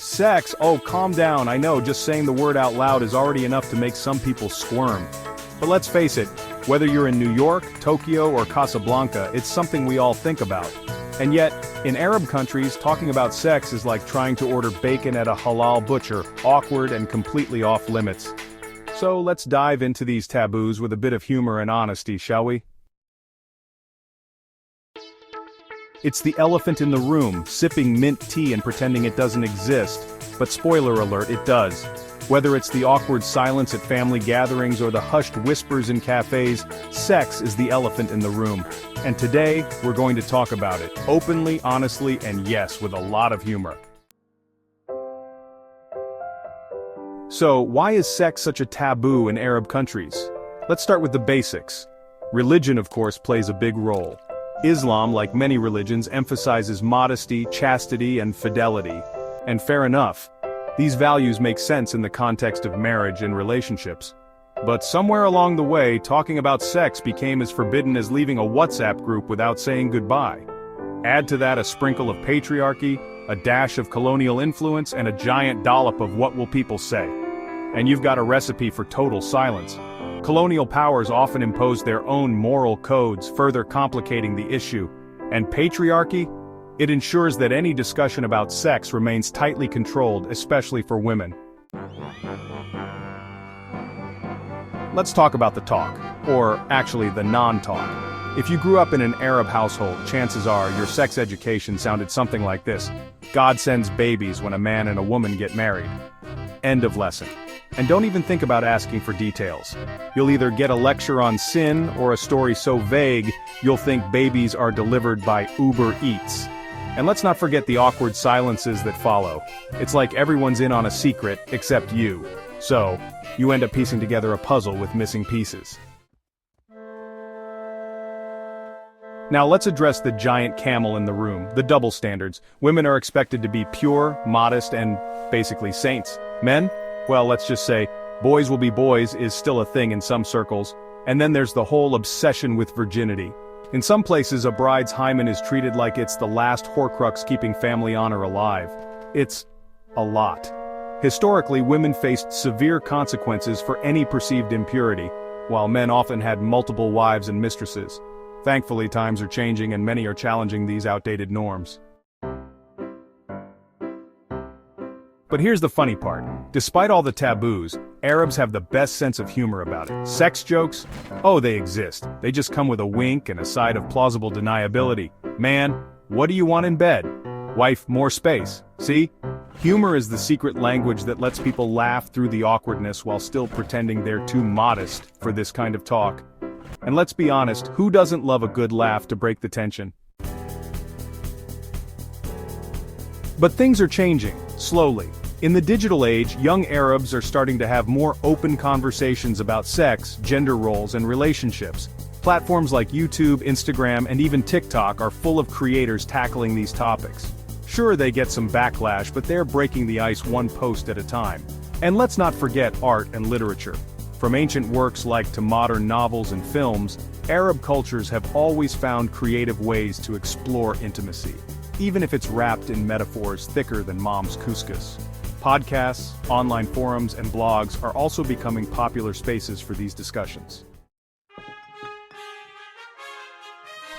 Sex? Oh, calm down. I know, just saying the word out loud is already enough to make some people squirm. But let's face it, whether you're in New York, Tokyo, or Casablanca, it's something we all think about. And yet, in Arab countries, talking about sex is like trying to order bacon at a halal butcher, awkward and completely off limits. So let's dive into these taboos with a bit of humor and honesty, shall we? It's the elephant in the room, sipping mint tea and pretending it doesn't exist. But spoiler alert, it does. Whether it's the awkward silence at family gatherings or the hushed whispers in cafes, sex is the elephant in the room. And today, we're going to talk about it, openly, honestly, and yes, with a lot of humor. So, why is sex such a taboo in Arab countries? Let's start with the basics. Religion, of course, plays a big role. Islam, like many religions, emphasizes modesty, chastity, and fidelity. And fair enough. These values make sense in the context of marriage and relationships. But somewhere along the way, talking about sex became as forbidden as leaving a WhatsApp group without saying goodbye. Add to that a sprinkle of patriarchy, a dash of colonial influence, and a giant dollop of what will people say. And you've got a recipe for total silence. Colonial powers often impose their own moral codes, further complicating the issue. And patriarchy? It ensures that any discussion about sex remains tightly controlled, especially for women. Let's talk about the talk, or actually the non-talk. If you grew up in an Arab household, chances are your sex education sounded something like this. God sends babies when a man and a woman get married. End of lesson. And don't even think about asking for details. You'll either get a lecture on sin or a story so vague, you'll think babies are delivered by Uber Eats. And let's not forget the awkward silences that follow. It's like everyone's in on a secret, except you. So, you end up piecing together a puzzle with missing pieces. Now let's address the giant camel in the room, the double standards. Women are expected to be pure, modest, and basically saints. Men? Well, let's just say, boys will be boys is still a thing in some circles. And then there's the whole obsession with virginity. In some places, a bride's hymen is treated like it's the last horcrux keeping family honor alive. It's a lot. Historically, women faced severe consequences for any perceived impurity, while men often had multiple wives and mistresses. Thankfully, times are changing and many are challenging these outdated norms. But here's the funny part. Despite all the taboos, Arabs have the best sense of humor about it. Sex jokes? Oh, they exist. They just come with a wink and a side of plausible deniability. Man, what do you want in bed? Wife, more space. See? Humor is the secret language that lets people laugh through the awkwardness while still pretending they're too modest for this kind of talk. And let's be honest, who doesn't love a good laugh to break the tension? But things are changing, slowly. In the digital age, young Arabs are starting to have more open conversations about sex, gender roles, and relationships. Platforms like YouTube, Instagram, and even TikTok are full of creators tackling these topics. Sure, they get some backlash, but they're breaking the ice one post at a time. And let's not forget art and literature. From ancient works like to modern novels and films, Arab cultures have always found creative ways to explore intimacy, even if it's wrapped in metaphors thicker than mom's couscous. Podcasts, online forums, and blogs are also becoming popular spaces for these discussions.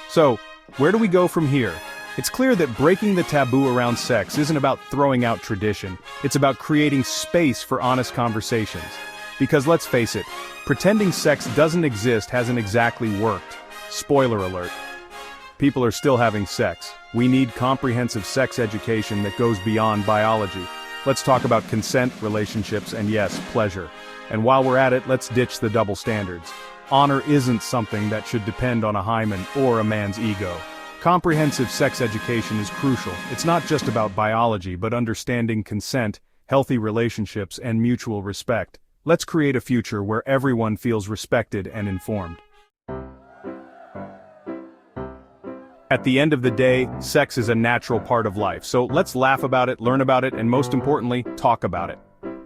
So, where do we go from here? It's clear that breaking the taboo around sex isn't about throwing out tradition, it's about creating space for honest conversations. Because let's face it, pretending sex doesn't exist hasn't exactly worked. Spoiler alert. People are still having sex. We need comprehensive sex education that goes beyond biology. Let's talk about consent, relationships, and yes, pleasure. And while we're at it, let's ditch the double standards. Honor isn't something that should depend on a hymen or a man's ego. Comprehensive sex education is crucial. It's not just about biology, but understanding consent, healthy relationships, and mutual respect. Let's create a future where everyone feels respected and informed. At the end of the day, sex is a natural part of life, so let's laugh about it, learn about it, and most importantly, talk about it.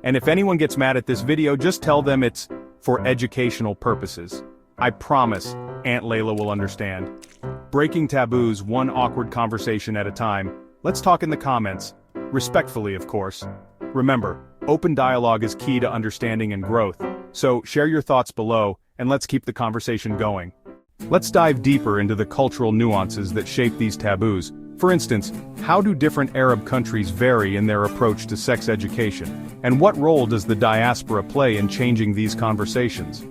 And if anyone gets mad at this video, just tell them it's for educational purposes. I promise Aunt Layla will understand. Breaking taboos one awkward conversation at a time. Let's talk in the comments. Respectfully, of course. Remember, open dialogue is key to understanding and growth, so share your thoughts below, and let's keep the conversation going. Let's dive deeper into the cultural nuances that shape these taboos. For instance, how do different Arab countries vary in their approach to sex education? And what role does the diaspora play in changing these conversations?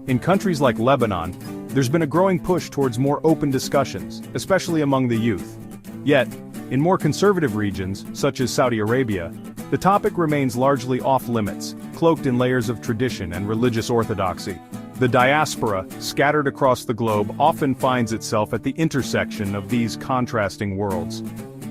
In countries like Lebanon, there's been a growing push towards more open discussions, especially among the youth. Yet, in more conservative regions, such as Saudi Arabia, the topic remains largely off-limits, cloaked in layers of tradition and religious orthodoxy. The diaspora, scattered across the globe, often finds itself at the intersection of these contrasting worlds.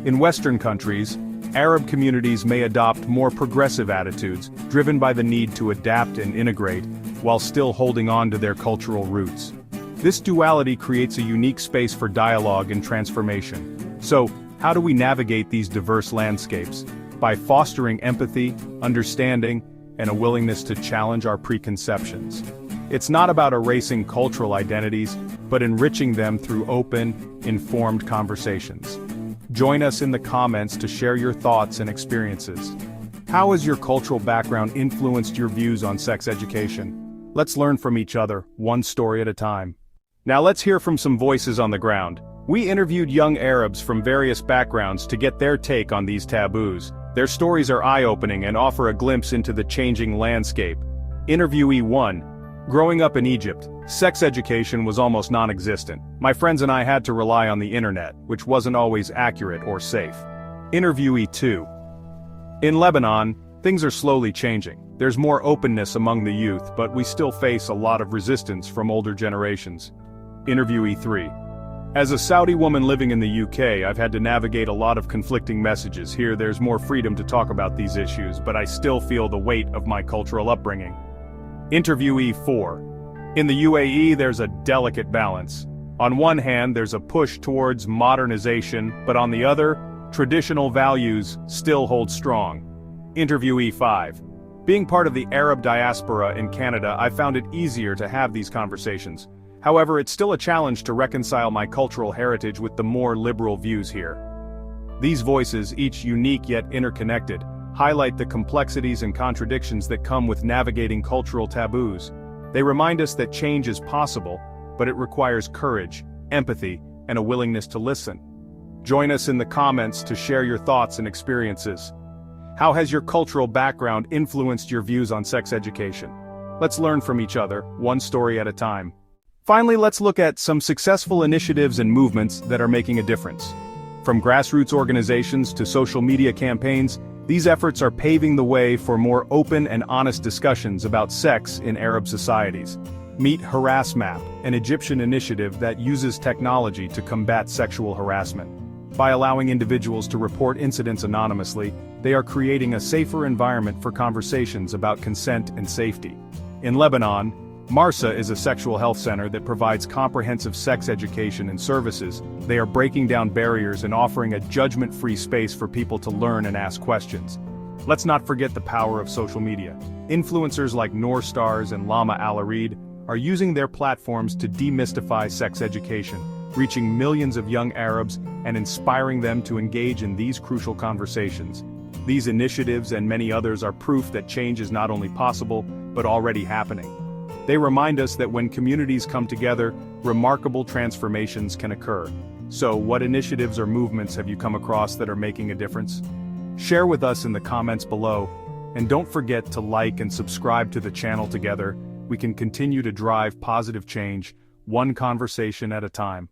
In Western countries, Arab communities may adopt more progressive attitudes, driven by the need to adapt and integrate, while still holding on to their cultural roots. This duality creates a unique space for dialogue and transformation. So, how do we navigate these diverse landscapes? By fostering empathy, understanding, and a willingness to challenge our preconceptions. It's not about erasing cultural identities, but enriching them through open, informed conversations. Join us in the comments to share your thoughts and experiences. How has your cultural background influenced your views on sex education? Let's learn from each other, one story at a time. Now let's hear from some voices on the ground. We interviewed young Arabs from various backgrounds to get their take on these taboos. Their stories are eye-opening and offer a glimpse into the changing landscape. Interviewee 1. Growing up in Egypt, sex education was almost non-existent. My friends and I had to rely on the internet, which wasn't always accurate or safe. Interviewee 2. In Lebanon, things are slowly changing. There's more openness among the youth, but we still face a lot of resistance from older generations. Interviewee 3. As a Saudi woman living in the UK, I've had to navigate a lot of conflicting messages. Here there's more freedom to talk about these issues, but I still feel the weight of my cultural upbringing. Interviewee 4. In the UAE, there's a delicate balance. On one hand, there's a push towards modernization, but on the other, traditional values still hold strong. Interviewee 5. Being part of the Arab diaspora in Canada, I found it easier to have these conversations. However, it's still a challenge to reconcile my cultural heritage with the more liberal views here. These voices, each unique yet interconnected, highlight the complexities and contradictions that come with navigating cultural taboos. They remind us that change is possible, but it requires courage, empathy, and a willingness to listen. Join us in the comments to share your thoughts and experiences. How has your cultural background influenced your views on sex education? Let's learn from each other, one story at a time. Finally, let's look at some successful initiatives and movements that are making a difference. From grassroots organizations to social media campaigns, these efforts are paving the way for more open and honest discussions about sex in Arab societies. Meet Harassmap, an Egyptian initiative that uses technology to combat sexual harassment. By allowing individuals to report incidents anonymously, they are creating a safer environment for conversations about consent and safety. In Lebanon, Marsa is a sexual health center that provides comprehensive sex education and services. They are breaking down barriers and offering a judgment-free space for people to learn and ask questions. Let's not forget the power of social media. Influencers like Noor Stars and Lama Alareed are using their platforms to demystify sex education, reaching millions of young Arabs and inspiring them to engage in these crucial conversations. These initiatives and many others are proof that change is not only possible, but already happening. They remind us that when communities come together, remarkable transformations can occur. So, what initiatives or movements have you come across that are making a difference? Share with us in the comments below, and don't forget to like and subscribe to the channel. Together, we can continue to drive positive change, one conversation at a time.